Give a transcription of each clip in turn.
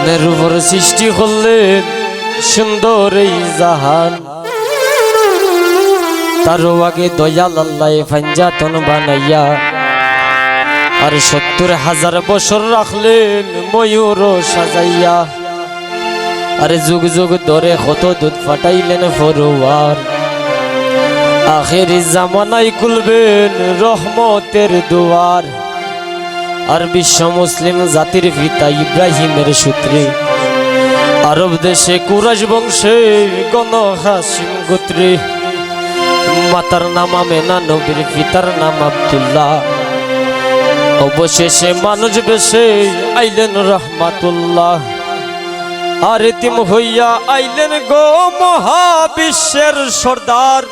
জমিনের উপর সৃষ্টি করলেন সুন্দর এই জাহান। তারও আগে দয়াল আল্লাহ পাঞ্জাতন বানাইয়া আর ৭০,০০০ বছর রাখলেন ময়ূর সাজাইয়া। আরে যুগ যুগ ধরে কত দুধ ফাটাইলেন ফরোয়ার। আখেরি জামানায় খুলবেন রহমতের দুয়ার। আর বিশ্ব মুসলিম জাতির পিতা ইব্রাহিমের সূত্রে আরব দেশে কুরাইশ বংশে বনু হাশিম গোত্রে মাতার নাম আমেনা, নবীর পিতার নাম আব্দুল্লাহ। অবশেষে মানুষ বেশে আইলেন রহমাতুল্লাহ। আর এতিম হইয়া আইলেন গো মহাবিশ্বের সর্দার।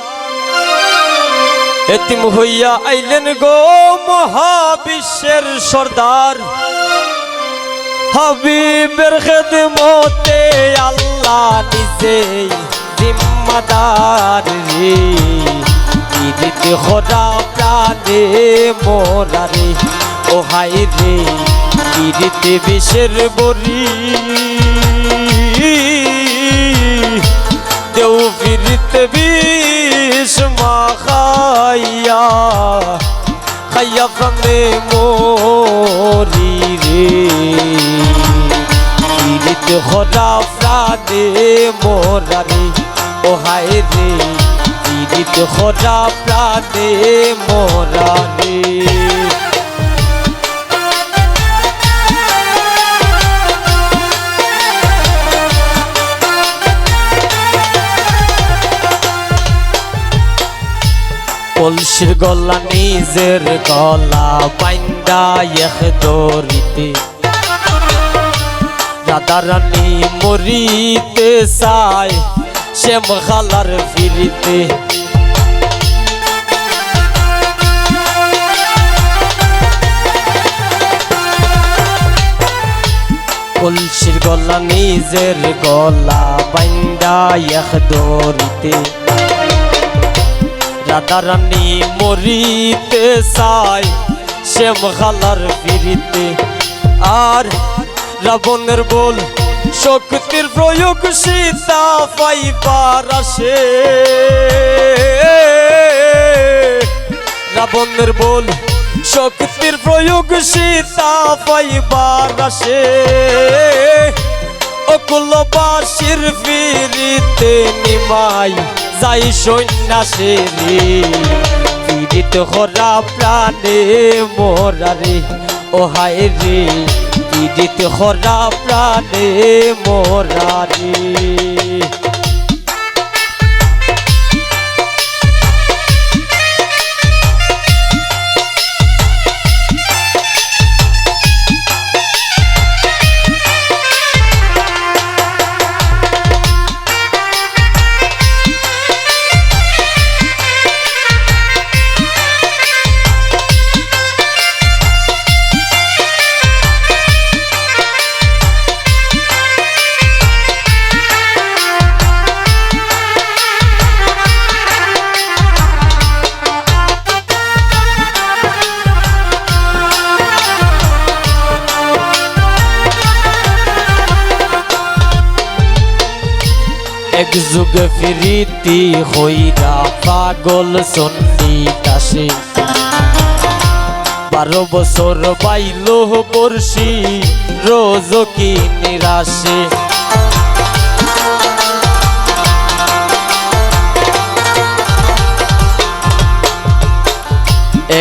এতিম হইয়া আইলেন গো মহাবিশ্বের সর্দার। হাবিবের খেদমতে আল্লাহ নিজে জিম্মাদার রে। ঈদিতে খোদা প্রাণে মোরা রে, ও হাই রে ঈদিতে বিষের বরি। দেও ফিরিতে বিষ মাখাইয়া খাইয়া প্রাণে মোরি রে। ঈদিতে খোদা প্রাণে মোরা রে, ও হাই রে ঈদিতে খোদা প্রাণে মোরা রে। কলসির গলা নিজের গলা বাইন্দা এক দড়িতে। রাধারানী মরিতে চায় শ্যাম খালার ফিরিতে। কলসির গলা নিজের গলা বাইন্দা এক দড়িতে। রাধারানী মরিতে চায় শ্যাম খালার ফিরিতে। আর রাবণের বল শক্তির প্রয়োগ সীতা পাইবার আসে। রাবণের বল শক্তির প্রয়োগ সীতা পাইবার আসে। অকুলবাসীর ফিরিতে নিমাই যাই সন্ন্যাসে রে। ফিরিতে খরা প্রাণে মোরা রে, ও হায় রে ফিরিতে খরা প্রাণে মোরা রে। এক যুগে ফিরিতি হইরা পাগল সন্নিদাসে। 12 বছর বাইল বর্ষি রোজ কি নিরাশে।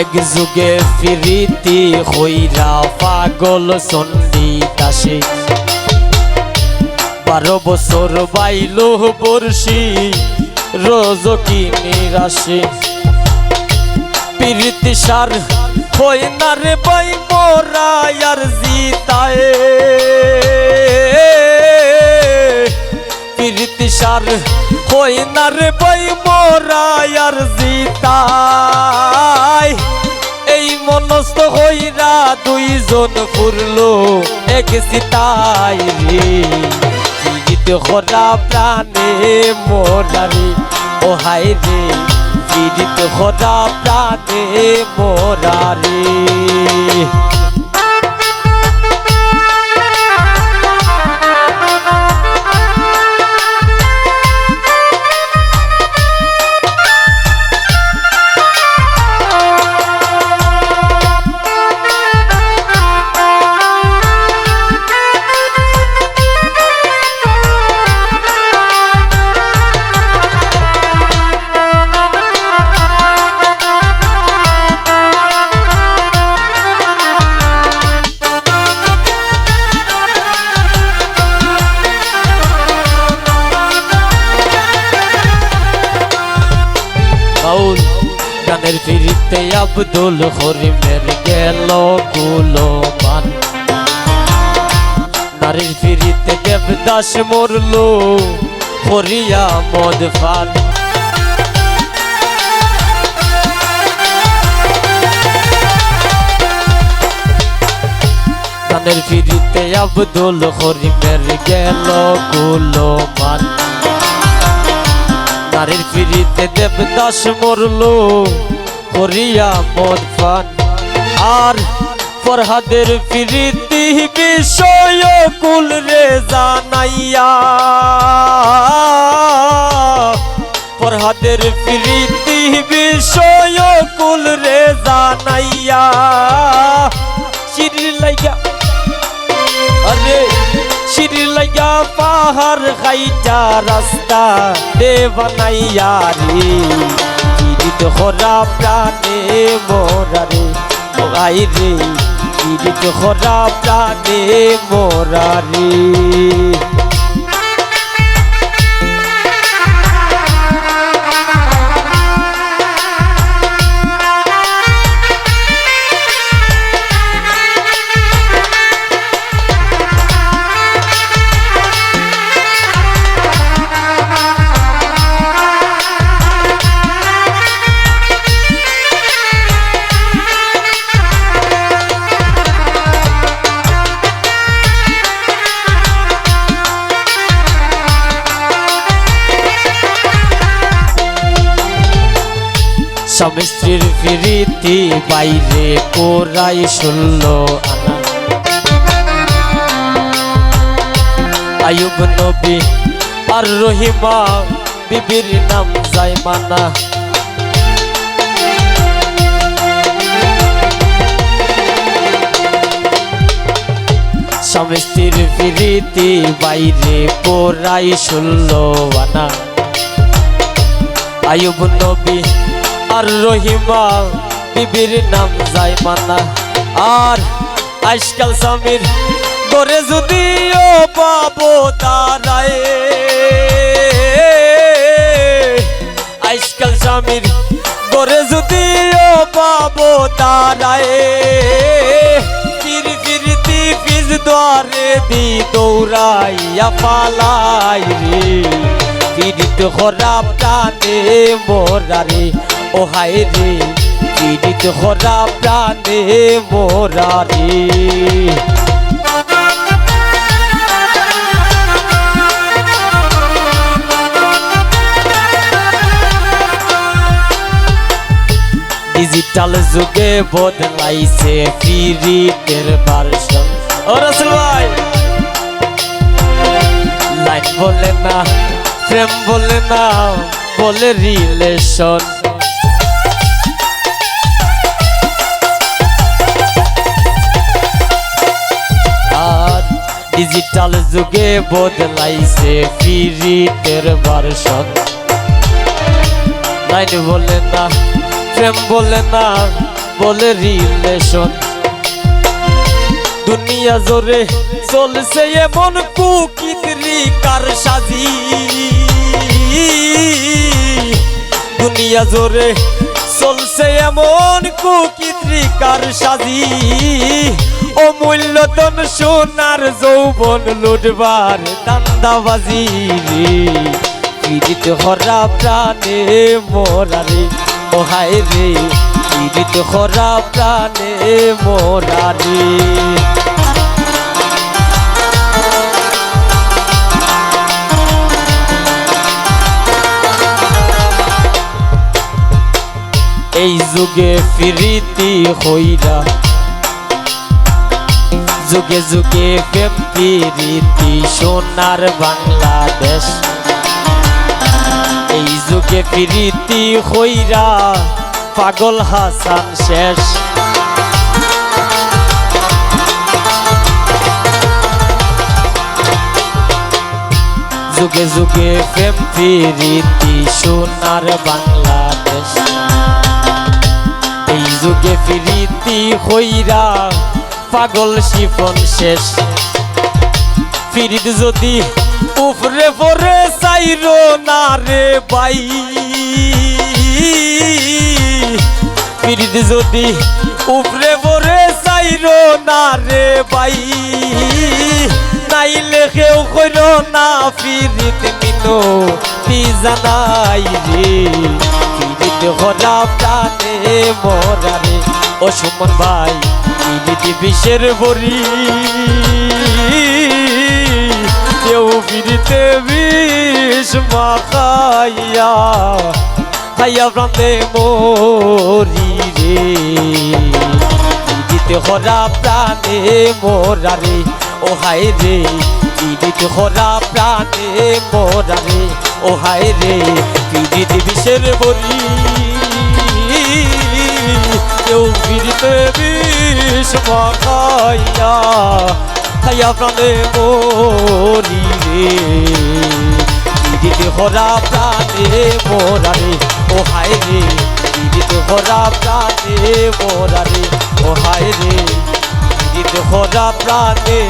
এক যুগে ফিরিতি হইরা পাগল সন্নিদাসে। 12 বছর বাইল বর্ষি রোজ কি নিরাশে। প্রীতি সার হই না রে বাই মোরা আর জিতায়ে। প্রীতি সার হই না রে বাই মোরা আর জিতায়। এই মনস্থ হইরা দুইজন ফুরলো এক সিতাই রে। ফিরিতে খরা প্রাণে মোরা রে, ও হায় রে ফিরিতে খরা প্রাণে মোরা রে। ফিরিতে আব্দুল করিমের গেল কুলমান, নারীর ফিরিতে দেবদাস মরল করিয়া মদ পান। গানের ফিরিতে আব্দুল করিমের গেল কুলমান, নারীর ফিরিতে দেবদাস মরল করিয়া মদ পান। আর ফরহাদের ফিরিতি বিষয় কুল রে জানাইয়া, ফরহাদের ফিরিতি বিষয় কুল রে জানাইয়া, চিরি লাইগা আরে চিরি লাইগা পাহাড় খাইটা রাস্তা দে বানাইয়া রে, পীড়িত হরা প্রাণে মোরা রে আই রে, পীড়িত হরা প্রাণে মোরা রে। স্বামী স্ত্রীর ফিরিতি বাইরে কোরাই 16 আনা, আয়ুব নবী আর রহিমা বিবির নাম জায়মানা। স্বামী স্ত্রীর ফিরিতি বাইরে কোরাই 16 আনা, আয়ুব নবী আর রহিমা বিবির নাম জায়মানা। আর আজকাল স্বামীর গরে যদিও পাবো দাঁড়ায়, আজকাল স্বামীর গরে যদিও পাবো দাঁড়ায়, ফির ফিরতি ফিজ দ্বারে দি দৌড়াইয়া পালাই রে, পীড়িত হরা প্রাণে মোরা রে ও হায় রে, পীড়িত হরা প্রাণে মোরা রে। ডিজিটাল যুগে বদলাইছে পীড়িতের ভার্সন। ও রাসেল ভাই লাইন বলে না, প্রেম বলে না, বলে রিলেশন। আর ডিজিটাল যুগে বদলাইছে পীড়িতের ভার্সন। লাইন বলে না, প্রেম বলে না, বলে রিলেশন। দুনিয়া জোরে চলছে এমন কুকিতরি কার সাজি, দুনিয়া জোরে চলছে এমন কুকিতরি কার সাজি, অমূল্যতন সোনার যৌবন লুটবার দান্দাবাজি রে, পীড়িত হরা প্রাণে মোরা রে ও হায় রে, পীড়িত হরা প্রাণে মোরা রে। এই যুগে ফিরিতি হইরা, যুগে যুগে প্রেম প্রীতি সোনার বাংলাদেশ। এই যুগে প্রীতি হইরা পাগল হাসান শেষ। যুগে যুগে প্রেম প্রীতি সোনার বাংলাদেশ। এই যুগে প্রীতি হইরা পাগল শিফন শেষ। ফিরিত যদি উপরে পরে চাইরো না রে বাই, পিরিত যদি উপরে পরে চাইরো না রে ভাই নাইলে কেউ কইর না পিরিত মিনো তি জানাই রে পিরিত হরা প্রাণে মরারে ও সুমন ভাই পিরিত বিষের বরি কেউ পিরিতে বিষ মাখাইয়া খাইয়া প্রাণে মরি রে পিরিত হরা প্রাণে মরারে ও হায় রে পিরিত হরা প্রাণে মরারে ও হায় রে পিরিত বিষের বরি কেউ পিরিতে বিষ মাখাইয়া খাইয়া প্রাণে মরি রে পিরিত হরা প্রাণে মরারে ও হায় রে পিরিত হরা প্রাণে মরারে ও হায় রে পিরিত হরা প্রাণে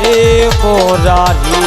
মরারে